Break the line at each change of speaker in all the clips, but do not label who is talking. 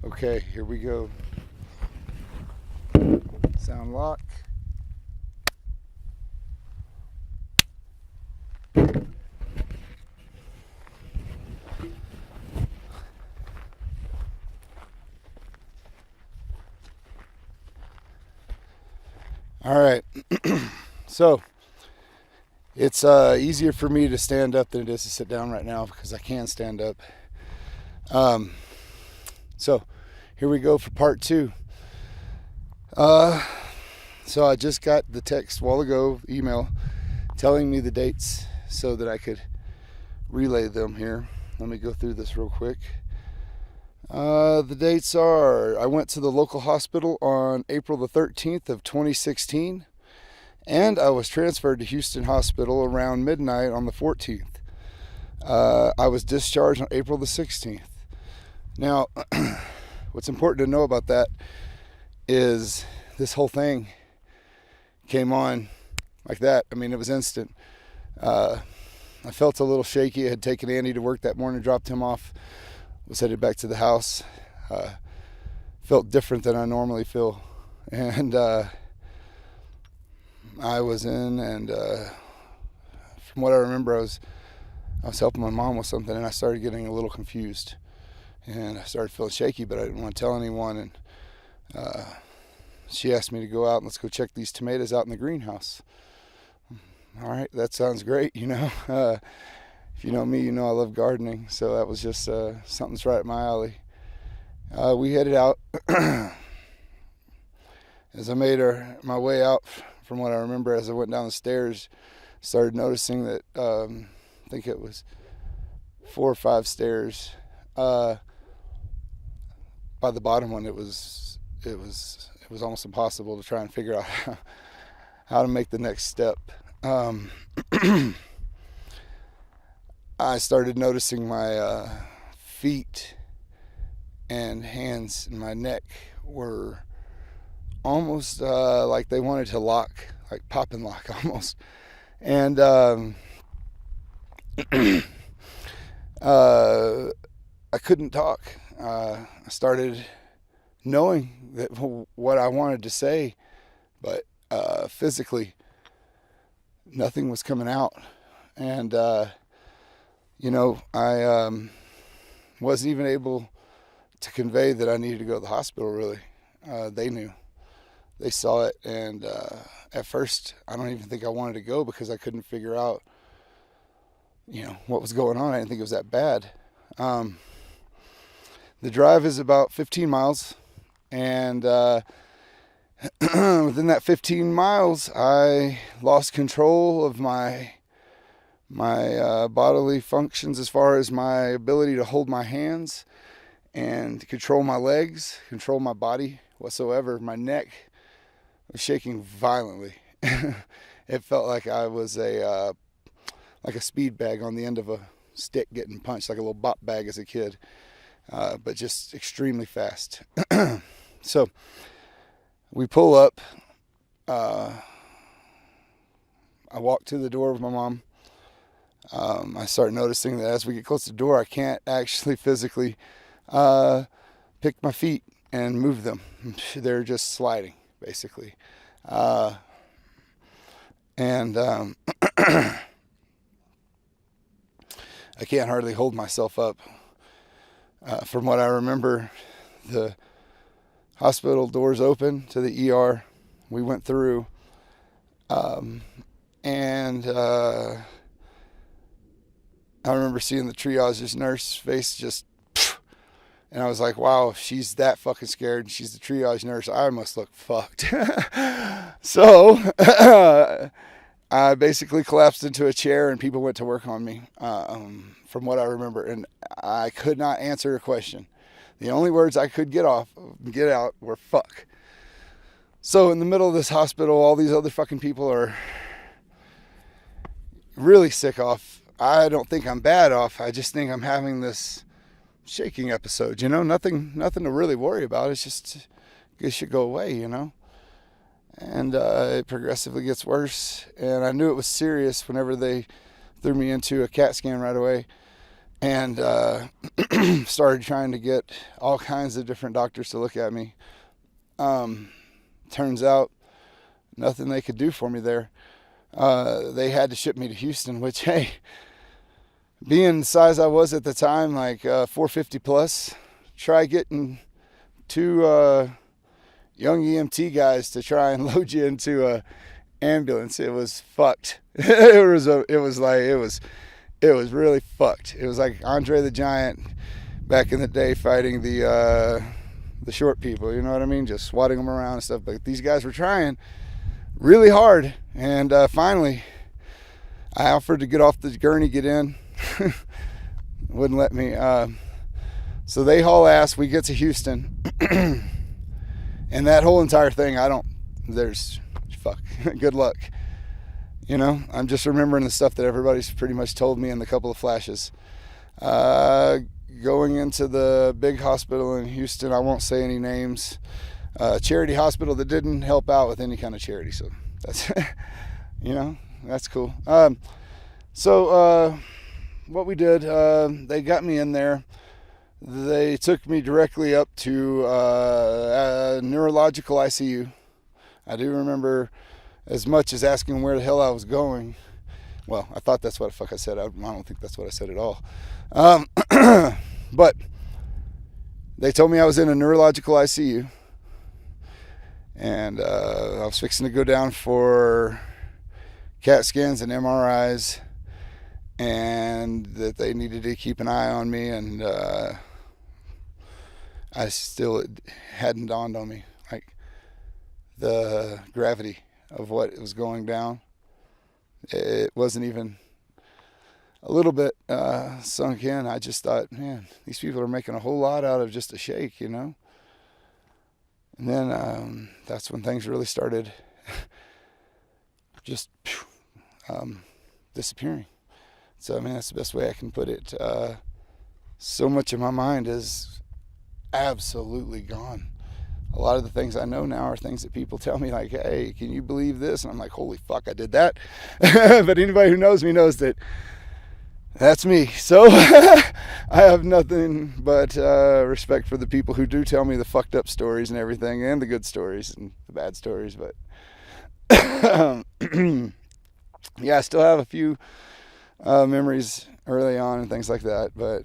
Okay, here we go. Sound lock. All right. So it's easier for me to stand up than it is to sit down right now because I can stand up. So here we go for part two. So I just got the text a while ago, email, telling me the dates so that I could relay them here. Let me go through this real quick. The dates are, I went to the local hospital on April the 13th of 2016, and I was transferred to Houston Hospital around midnight on the 14th. I was discharged on April the 16th. Now, what's important to know about that is this whole thing came on like that. I mean, it was instant. I felt a little shaky. I had taken Andy to work that morning, dropped him off, was headed back to the house. Felt different than I normally feel. And I was in, and from what I remember, I was helping my mom with something, and I started getting a little confused. And I started feeling shaky, but I didn't want to tell anyone. And she asked me to go out and let's go check these tomatoes out in the greenhouse. All right, that sounds great, you know. If you know me, you know I love gardening, so that was just something's right up my alley. We headed out. As I made my way out, from what I remember, as I went down the stairs, started noticing that I think it was 4 or 5 stairs. By the bottom one, it was almost impossible to try and figure out how to make the next step. I started noticing my feet and hands and my neck were almost like they wanted to lock, like pop and lock almost. And I couldn't talk. I started knowing that what I wanted to say, but physically nothing was coming out. And I wasn't even able to convey that I needed to go to the hospital, really. They knew. They saw it, and at first I don't even think I wanted to go because I couldn't figure out what was going on. I didn't think it was that bad. The drive is about 15 miles, and within that 15 miles, I lost control of my bodily functions as far as my ability to hold my hands and control my legs, control my body whatsoever. My neck was shaking violently. It felt like I was like a speed bag on the end of a stick getting punched, like a little bop bag as a kid, but just extremely fast. So we pull up. I walk to the door with my mom. I start noticing that as we get close to the door, I can't actually physically pick my feet and move them. They're just sliding, basically. And I can't hardly hold myself up. From what I remember, the hospital doors open to the ER. We went through, and I remember seeing the triage nurse face just, and I was like, wow, if she's that fucking scared, she's the triage nurse, I must look fucked. So I basically collapsed into a chair and people went to work on me, from what I remember, and I could not answer a question. The only words I could get out were fuck. So in the middle of this hospital, all these other fucking people are really sick off. I don't think I'm bad off. I just think I'm having this shaking episode, nothing to really worry about. It's just, it should go away, and it progressively gets worse. And I knew it was serious whenever they threw me into a CAT scan right away. And started trying to get all kinds of different doctors to look at me. Turns out nothing they could do for me there. They had to ship me to Houston, which, hey, being the size I was at the time, like 450 plus, try getting two young EMT guys to try and load you into a ambulance. It was fucked. It was really fucked. It was like Andre the Giant back in the day fighting the short people, you know what I mean? Just swatting them around and stuff. But these guys were trying really hard. And finally, I offered to get off the gurney, get in. Wouldn't let me. So they haul ass. We get to Houston. And that whole entire thing, fuck, good luck. You know, I'm just remembering the stuff that everybody's pretty much told me in the couple of flashes. Going into the big hospital in Houston, I won't say any names, charity hospital that didn't help out with any kind of charity. So that's, you know, that's cool. So what we did, they got me in there. They took me directly up to a neurological ICU. I do remember as much as asking where the hell I was going. Well, I thought that's what the fuck I said. I don't think that's what I said at all. But they told me I was in a neurological ICU. And I was fixing to go down for CAT scans and MRIs. And that they needed to keep an eye on me. And I still, it hadn't dawned on me. Like, the gravity of what was going down. It wasn't even a little bit sunk in. I just thought, man, these people are making a whole lot out of just a shake, you know? And then that's when things really started just disappearing. So, I mean, that's the best way I can put it. So much of my mind is absolutely gone. A lot of the things I know now are things that people tell me, like, hey, can you believe this? And I'm like, holy fuck, I did that. But anybody who knows me knows that that's me. So I have nothing but respect for the people who do tell me the fucked up stories and everything, and the good stories and the bad stories. But yeah, I still have a few memories early on and things like that. But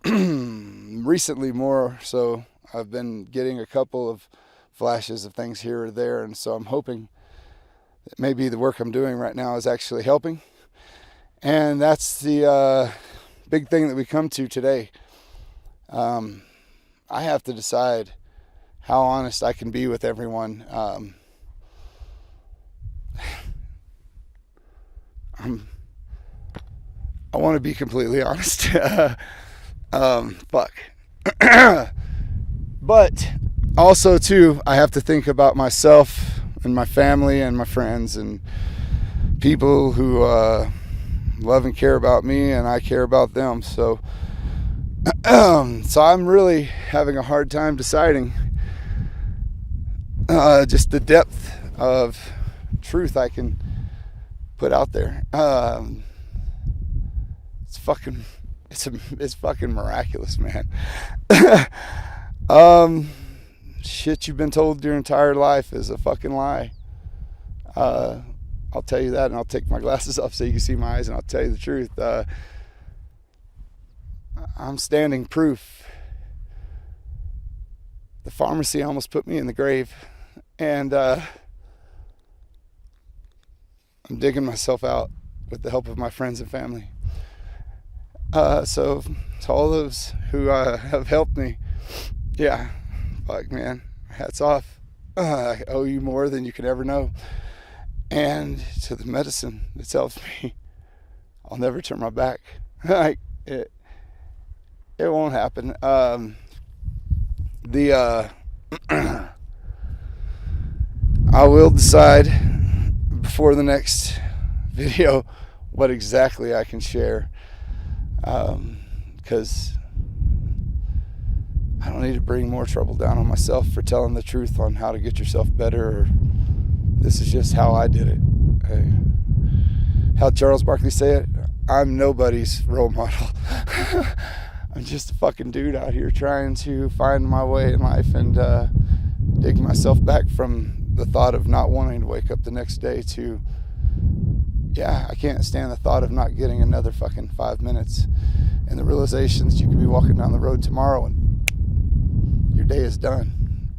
recently more so, I've been getting a couple of flashes of things here or there, and so I'm hoping that maybe the work I'm doing right now is actually helping. And that's the big thing that we come to today. I have to decide how honest I can be with everyone. I want to be completely honest. Fuck. But also, too, I have to think about myself and my family and my friends and people who love and care about me, and I care about them. So I'm really having a hard time deciding just the depth of truth I can put out there. It's fucking miraculous, man. Shit you've been told your entire life is a fucking lie. I'll tell you that, and I'll take my glasses off so you can see my eyes, and I'll tell you the truth. I'm standing proof. The pharmacy almost put me in the grave, and I'm digging myself out with the help of my friends and family. So to all those who have helped me, yeah, fuck, man, hats off. I owe you more than you could ever know. And to the medicine that's helped me, I'll never turn my back. Like, it won't happen. I will decide before the next video what exactly I can share. Because I don't need to bring more trouble down on myself for telling the truth on how to get yourself better. Or this is just how I did it. How Charles Barkley say it, I'm nobody's role model. I'm just a fucking dude out here trying to find my way in life and dig myself back from the thought of not wanting to wake up the next day to, yeah, I can't stand the thought of not getting another fucking 5 minutes, and the realization that you could be walking down the road tomorrow and your day is done.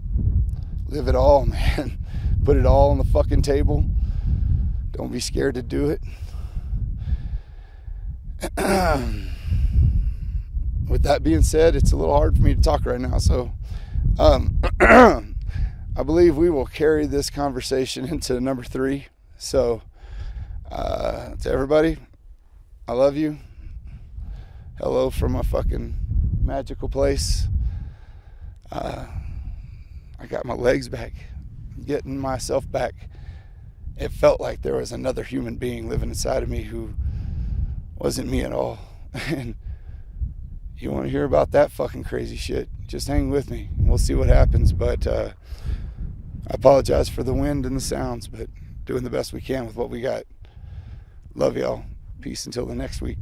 Live it all, man. Put it all on the fucking table. Don't be scared to do it. With that being said, it's a little hard for me to talk right now, so I believe we will carry this conversation into number 3. So to everybody, I love you. Hello from a fucking magical place. I got my legs back, getting myself back. It felt like there was another human being living inside of me who wasn't me at all. And you want to hear about that fucking crazy shit, just hang with me. We'll see what happens. But I apologize for the wind and the sounds, but doing the best we can with what we got. Love y'all. Peace until the next week.